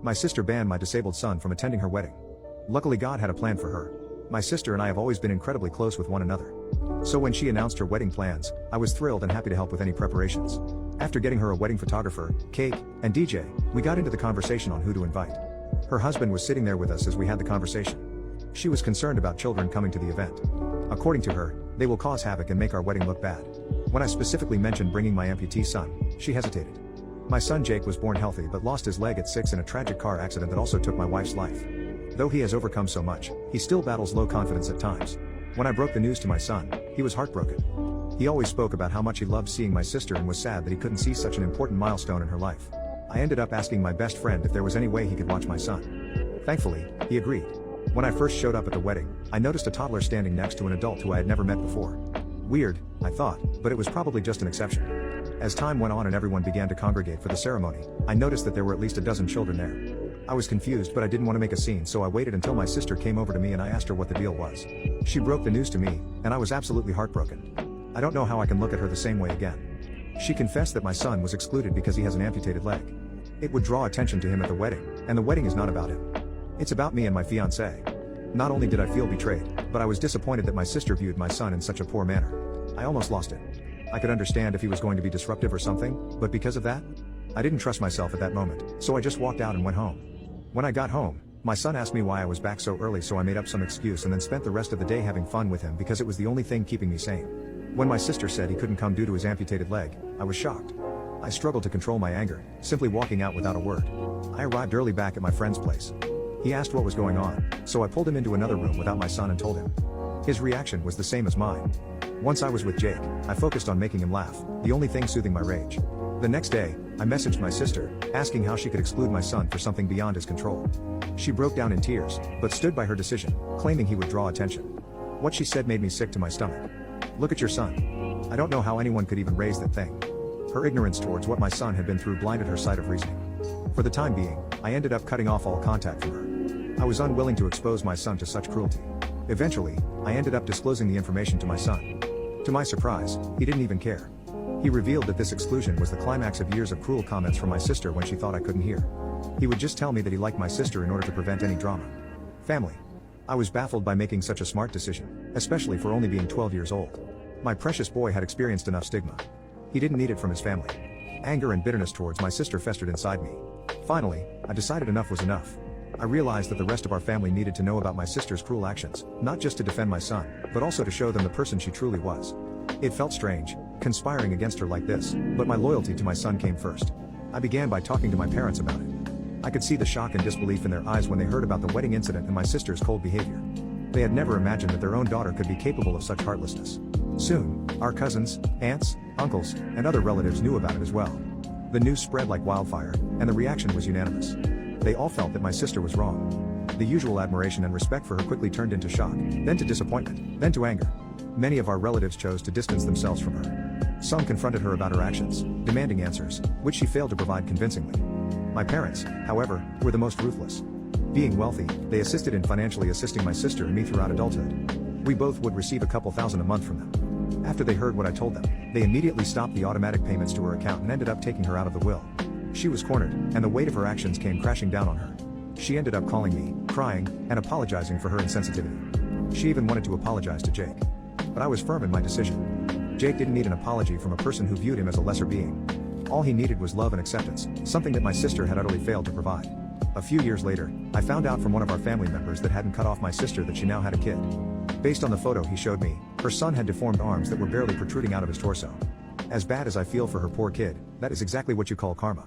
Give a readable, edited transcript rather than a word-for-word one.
My sister banned my disabled son from attending her wedding. Luckily God had a plan for her. My sister and I have always been incredibly close with one another. So when she announced her wedding plans, I was thrilled and happy to help with any preparations. After getting her a wedding photographer, cake, and DJ, we got into the conversation on who to invite. Her husband was sitting there with us as we had the conversation. She was concerned about children coming to the event. According to her, they will cause havoc and make our wedding look bad. When I specifically mentioned bringing my amputee son, she hesitated. My son Jake was born healthy but lost his leg at 6 in a tragic car accident that also took my wife's life. Though he has overcome so much, he still battles low confidence at times. When I broke the news to my son, he was heartbroken. He always spoke about how much he loved seeing my sister and was sad that he couldn't see such an important milestone in her life. I ended up asking my best friend if there was any way he could watch my son. Thankfully, he agreed. When I first showed up at the wedding, I noticed a toddler standing next to an adult who I had never met before. Weird, I thought, but it was probably just an exception. As time went on and everyone began to congregate for the ceremony, I noticed that there were at least a dozen children there. I was confused but I didn't want to make a scene, so I waited until my sister came over to me and I asked her what the deal was. She broke the news to me, and I was absolutely heartbroken. I don't know how I can look at her the same way again. She confessed that my son was excluded because he has an amputated leg. It would draw attention to him at the wedding, and the wedding is not about him. It's about me and my fiancée. Not only did I feel betrayed, but I was disappointed that my sister viewed my son in such a poor manner. I almost lost it. I could understand if he was going to be disruptive or something, but because of that, I didn't trust myself at that moment, so I just walked out and went home. When I got home, my son asked me why I was back so early, so I made up some excuse and then spent the rest of the day having fun with him because it was the only thing keeping me sane. When my sister said he couldn't come due to his amputated leg, I was shocked. I struggled to control my anger, simply walking out without a word. I arrived early back at my friend's place. He asked what was going on, so I pulled him into another room without my son and told him. His reaction was the same as mine. Once I was with Jake, I focused on making him laugh, the only thing soothing my rage. The next day, I messaged my sister, asking how she could exclude my son for something beyond his control. She broke down in tears, but stood by her decision, claiming he would draw attention. What she said made me sick to my stomach. Look at your son. I don't know how anyone could even raise that thing. Her ignorance towards what my son had been through blinded her sight of reasoning. For the time being, I ended up cutting off all contact from her. I was unwilling to expose my son to such cruelty. Eventually, I ended up disclosing the information to my son. To my surprise, he didn't even care. He revealed that this exclusion was the climax of years of cruel comments from my sister when she thought I couldn't hear. He would just tell me that he liked my sister in order to prevent any drama. Family. I was baffled by making such a smart decision, especially for only being 12 years old. My precious boy had experienced enough stigma. He didn't need it from his family. Anger and bitterness towards my sister festered inside me. Finally, I decided enough was enough. I realized that the rest of our family needed to know about my sister's cruel actions, not just to defend my son, but also to show them the person she truly was. It felt strange, conspiring against her like this, but my loyalty to my son came first. I began by talking to my parents about it. I could see the shock and disbelief in their eyes when they heard about the wedding incident and my sister's cold behavior. They had never imagined that their own daughter could be capable of such heartlessness. Soon, our cousins, aunts, uncles, and other relatives knew about it as well. The news spread like wildfire, and the reaction was unanimous. They all felt that my sister was wrong. The usual admiration and respect for her quickly turned into shock, then to disappointment, then to anger. Many of our relatives chose to distance themselves from her. Some confronted her about her actions, demanding answers, which she failed to provide convincingly. My parents, however, were the most ruthless. Being wealthy, they assisted in financially assisting my sister and me throughout adulthood. We both would receive a couple thousand a month from them. After they heard what I told them, they immediately stopped the automatic payments to her account and ended up taking her out of the will. She was cornered, and the weight of her actions came crashing down on her. She ended up calling me, crying, and apologizing for her insensitivity. She even wanted to apologize to Jake. But I was firm in my decision. Jake didn't need an apology from a person who viewed him as a lesser being. All he needed was love and acceptance, something that my sister had utterly failed to provide. A few years later, I found out from one of our family members that hadn't cut off my sister that she now had a kid. Based on the photo he showed me, her son had deformed arms that were barely protruding out of his torso. As bad as I feel for her poor kid, that is exactly what you call karma.